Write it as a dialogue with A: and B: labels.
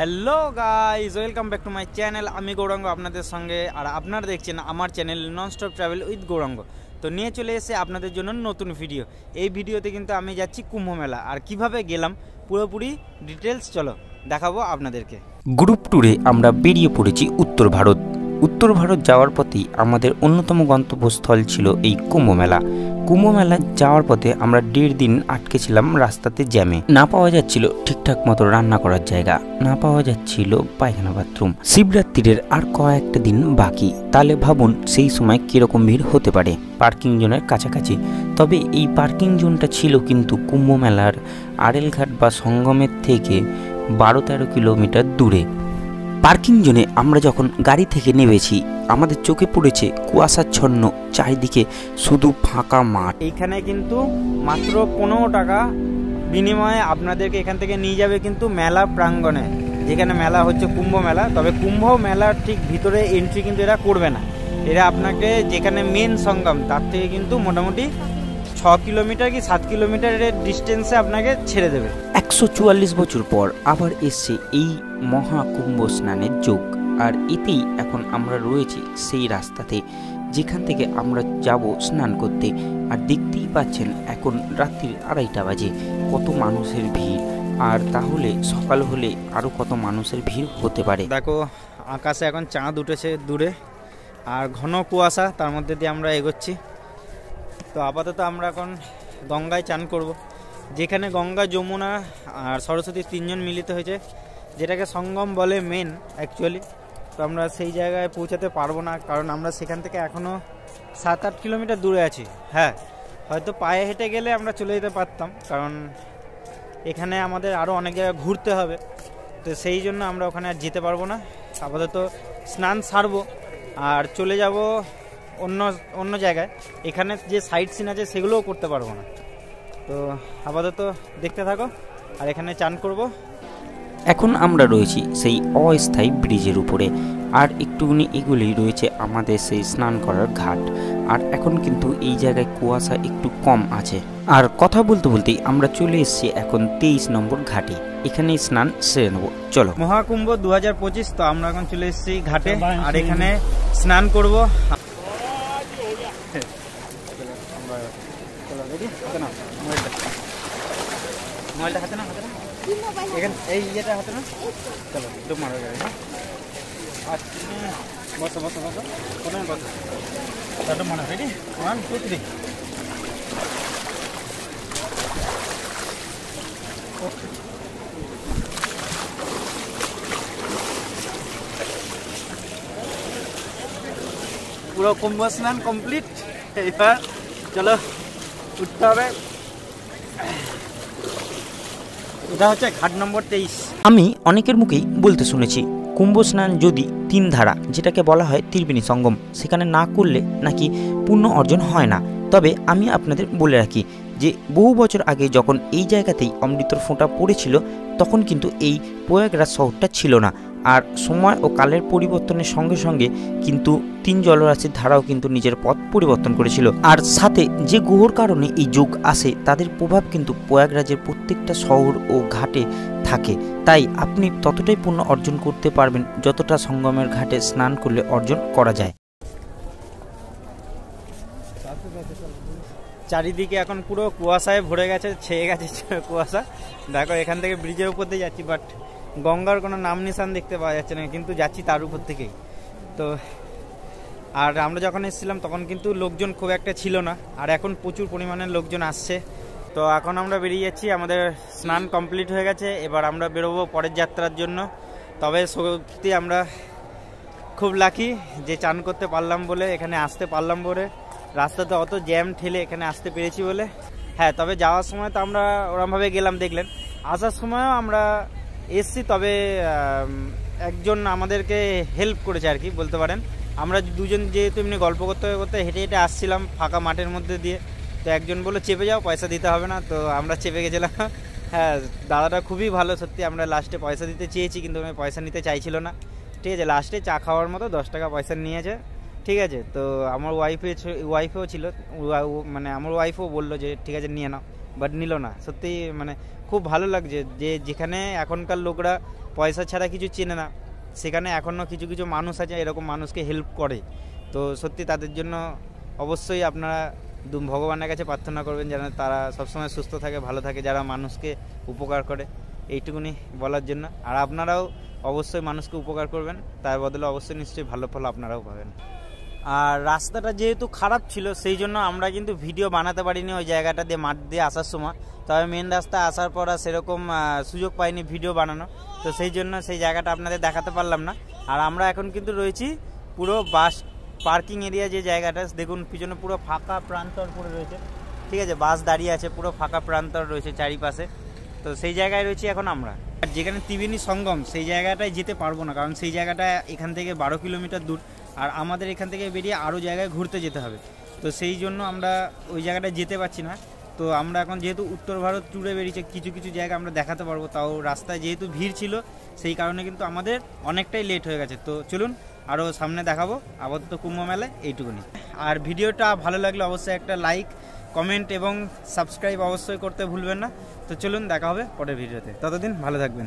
A: Hello guys, welcome back to my channel. আমি গৌরাঙ্গ আপনাদের সঙ্গে, আর আপনারা দেখছেন আমার channel nonstop travel with Gaurang. তো নিয়ে চলে এসে আপনাদের জন্য নতুন ভিডিও। এই ভিডিওতে কিন্তু আমি যাচ্ছি কুম্ভ মেলা, আর কিভাবে গেলাম পুরোপুরি ডিটেলস চলো দেখাবো আপনাদেরকে।
B: গ্রুপ ট্যুরে আমরা বেরিয়ে পড়েছি উত্তর ভারত। উত্তর ভারত যাওয়ার পথেই আমাদের অন্যতম গন্তব্যস্থল ছিল এই কুম্ভ মেলা। কুম্ভ মেলা যাওয়ার পথে আমরা 1.5 দিন আটকে ছিলাম রাস্তাতে জ্যামে। না পাওয়া যাচ্ছিল ঠিকঠাক মতো রান্না করার জায়গা, না পাওয়া যাচ্ছিল পায়খানা বাথরুম। শিবরাত্রির আর কয়েকটা দিন বাকি, তাহলে ভাবুন সেই সময় কিরকম ভিড় হতে পারে পার্কিং জোনের কাছাকাছি। তবে এই পার্কিং জোনটা ছিল কিন্তু কুম্ভ মেলার আড়েল ঘাট বা সঙ্গমের থেকে 12-13 কিলোমিটার দূরে। পার্কিং জোনে আমরা যখন গাড়ি থেকে নেমেছি, আমাদের চোখে পড়েছে কুয়াশাচ্ছন্ন চারিদিকে শুধু ফাঁকা মাঠ।
A: এইখানে কিন্তু মাত্র 15 টাকা বিনিময়ে আপনাদেরকে এখান থেকে নিয়ে যাবে কিন্তু মেলা প্রাঙ্গণে, যেখানে মেলা হচ্ছে কুম্ভ মেলা। তবে কুম্ভ মেলার ঠিক ভিতরে এন্ট্রি কিন্তু এরা করবে না, এরা আপনাকে যেখানে মেন সঙ্গম তার থেকে কিন্তু মোটামুটি 6 কিলোমিটার কি 7 কিলোমিটারের ডিস্টেন্সে আপনাকে ছেড়ে দেবে।
B: 144 বছর পর আবার এসছে এই মহাকুম্ভ স্নানের যোগ, আর এতেই এখন আমরা রয়েছি সেই রাস্তাতে যেখান থেকে আমরা যাব স্নান করতে। আর দেখতেই পাচ্ছেন এখন রাত্রির 2:30 বাজে, কত মানুষের ভিড়। আর তাহলে সকাল হলে আরও কত মানুষের ভিড় হতে পারে।
A: দেখো আকাশে এখন চাঁদ উঠেছে দূরে, আর ঘন কুয়াশা, তার মধ্যে দিয়ে আমরা এগোচ্ছি। তো আপাতত আমরা এখন গঙ্গায় চান করব, যেখানে গঙ্গা, যমুনা আর সরস্বতী 3জন মিলিত হয়েছে, যেটাকে সঙ্গম বলে মেন অ্যাকচুয়ালি। তো আমরা সেই জায়গায় পৌঁছাতে পারবো না, কারণ আমরা সেখান থেকে এখনও 7-8 কিলোমিটার দূরে আছি। হ্যাঁ, হয়তো পায়ে হেঁটে গেলে আমরা চলে যেতে পারতাম, কারণ এখানে আমাদের আরও অনেক জায়গায় ঘুরতে হবে। তো সেই জন্য আমরা ওখানে আর যেতে পারবো না। আপাতত স্নান সারবো আর চলে যাব অন্য জায়গায়। এখানে যে সাইট সিন আছে সেগুলোও করতে পারবো না। তো আপাতত দেখতে থাকো, আর এখানে চান করব।
B: এখন আমরা রয়েছি সেই অস্থায়ী ব্রিজের উপরে, আর একটুখানি এগুলোই রয়েছে আমাদের সেই স্নান করার ঘাট। আর এখন কিন্তু এই জায়গায় কুয়াশা একটু কম আছে। আর কথা বলতে বলতেই আমরা চলে এসেছি এখন 23 নম্বর ঘাটে, এখানে স্নান সেরে নেবো। চলো,
A: মহাকুম্ভ 2025। তো আমরা এখন চলে এসেছি ঘাটে, আর এখানে স্নান করব। মোবাইলটা হাতে না, এখানে এই ইয়েটা হাতে না, চলো ডুব মারো গাড়ি। হ্যাঁ আচ্ছা, বসো বসো বসো, প্রথমে বসো, ডুব মারো। রেডি, 1 2 3। পুরো কুম্ভ স্নান কমপ্লিট। এবার চলো উঠতে হবে। এটা হচ্ছে ঘাট নম্বর 23।
B: আমি অনেকের মুখেই বলতে শুনেছি কুম্ভ স্নান যদি 3 ধারা, যেটাকে বলা হয় ত্রিবেণী সঙ্গম, সেখানে না করলে নাকি পুণ্য অর্জন হয় না। তবে আমি আপনাদের বলে রাখি যে বহু বছর আগে যখন এই জায়গাতেই অমৃতর ফোঁটা পড়েছিল, তখন কিন্তু এই প্রয়াগরাজ শহরটা ছিল না। আর সময় ও কালের পরিবর্তনের সঙ্গে সঙ্গে কিন্তু 3 জলরাশির ধারাও কিন্তু নিজের পথ পরিবর্তন করেছিল। আর সাথে যে গ্রহর কারণে এই যোগ আসে, তাদের প্রভাব কিন্তু প্রয়াগরাজের প্রত্যেকটা শহর ও ঘাটে থাকে। তাই আপনি ততটাই পুণ্য অর্জন করতে পারবেন যতটা সঙ্গমের ঘাটে স্নান করলে অর্জন করা যায়।
A: চারিদিকে এখন পুরো কুয়াশায় ভরে গেছে, ছেয়ে গেছে কুয়াশা। দেখো এখান থেকে ব্রিজের উপর দিয়ে যাচ্ছি, বাট গঙ্গার কোনো নাম নিশান দেখতে পাওয়া যাচ্ছে না, কিন্তু যাচ্ছি তার উপর থেকেই। তো আর আমরা যখন এসেছিলাম তখন কিন্তু লোকজন খুব একটা ছিল না, আর এখন প্রচুর পরিমাণে লোকজন আসছে। তো এখন আমরা বেরিয়ে যাচ্ছি, আমাদের স্নান কমপ্লিট হয়ে গেছে। এবার আমরা বেরোবো পরের যাত্রার জন্য। তবে সত্যি আমরা খুব লাকি যে চান করতে পারলাম বলে, এখানে আসতে পারলাম বলে, রাস্তাতে অত জ্যাম ঠেলে এখানে আসতে পেরেছি বলে। হ্যাঁ, তবে যাওয়ার সময় তো আমরা ওরমভাবে গেলাম দেখলেন, আসার সময়ও আমরা এসছি। তবে একজন আমাদেরকে হেল্প করেছে আর কি বলতে পারেন। আমরা দুজন যেহেতু এমনি গল্প করতে করতে হেঁটে হেঁটে আসছিলাম ফাঁকা মাঠের মধ্যে দিয়ে, তো একজন বললো চেপে যাও, পয়সা দিতে হবে না। তো আমরা চেপে গেছিলাম। হ্যাঁ, দাদাটা খুবই ভালো সত্যি। আমরা লাস্টে পয়সা দিতে চেয়েছি, কিন্তু আমি পয়সা নিতে চাইছিল না। ঠিক আছে, লাস্টে চা খাওয়ার মতো 10 টাকা পয়সা নিয়েছে। ঠিক আছে, তো আমার ওয়াইফেও ছিল, মানে আমার ওয়াইফও বললো যে ঠিক আছে নিয়ে নাও, বাট নিল না। সত্যি মানে খুব ভালো লাগছে যে যেখানে এখনকার লোকরা পয়সা ছাড়া কিছু চেনে না, সেখানে এখনও কিছু কিছু মানুষ আছে এরকম মানুষকে হেল্প করে। তো সত্যি তাদের জন্য অবশ্যই আপনারা ভগবানের কাছে প্রার্থনা করবেন যেন তারা সবসময় সুস্থ থাকে, ভালো থাকে, যারা মানুষকে উপকার করে, এইটুকুনি বলার জন্য। আর আপনারাও অবশ্যই মানুষকে উপকার করবেন, তার বদলে অবশ্যই নিশ্চয়ই ভালো ফল আপনারাও পাবেন। আর রাস্তাটা যেহেতু খারাপ ছিল সেই জন্য আমরা কিন্তু ভিডিও বানাতে পারিনি ওই জায়গাটা দিয়ে, মাঠ দিয়ে আসার সময়। তবে মেন রাস্তা আসার পর আর সেরকম সুযোগ পাইনি ভিডিও বানানো, তো সেই জন্য সেই জায়গাটা আপনাদের দেখাতে পারলাম না। আর আমরা এখন কিন্তু রয়েছি পুরো বাস পার্কিং এরিয়া, যে জায়গাটা দেখুন পিছনে পুরো ফাঁকা প্রান্তর পড়ে রয়েছে, ঠিক আছে, বাস দাঁড়িয়ে আছে, পুরো ফাঁকা প্রান্তর রয়েছে চারিপাশে। তো সেই জায়গায় রয়েছি এখন আমরা। আর যেখানে ত্রিবেণী সঙ্গম সেই জায়গাটায় যেতে পারবো না, কারণ সেই জায়গাটা এখান থেকে 12 কিলোমিটার দূর, আর আমাদের এখান থেকে বেরিয়ে আরও জায়গায় ঘুরতে যেতে হবে। তো সেই জন্য আমরা ওই জায়গাটায় যেতে পারছি না। তো আমরা এখন যেহেতু উত্তর ভারত ট্যুরে বেরিয়েছে, কিছু কিছু জায়গা আমরা দেখাতে পারবো, তাও রাস্তায় যেহেতু ভিড় ছিল সেই কারণে কিন্তু আমাদের অনেকটাই লেট হয়ে গেছে। তো চলুন আরও সামনে দেখাবো, আপাতত কুম্ভ মেলায় এইটুকুনি। আর ভিডিওটা ভালো লাগলে অবশ্যই একটা লাইক, কমেন্ট এবং সাবস্ক্রাইব অবশ্যই করতে ভুলবেন না। তো চলুন দেখা হবে পরের ভিডিওতে, ততদিন ভালো থাকবেন।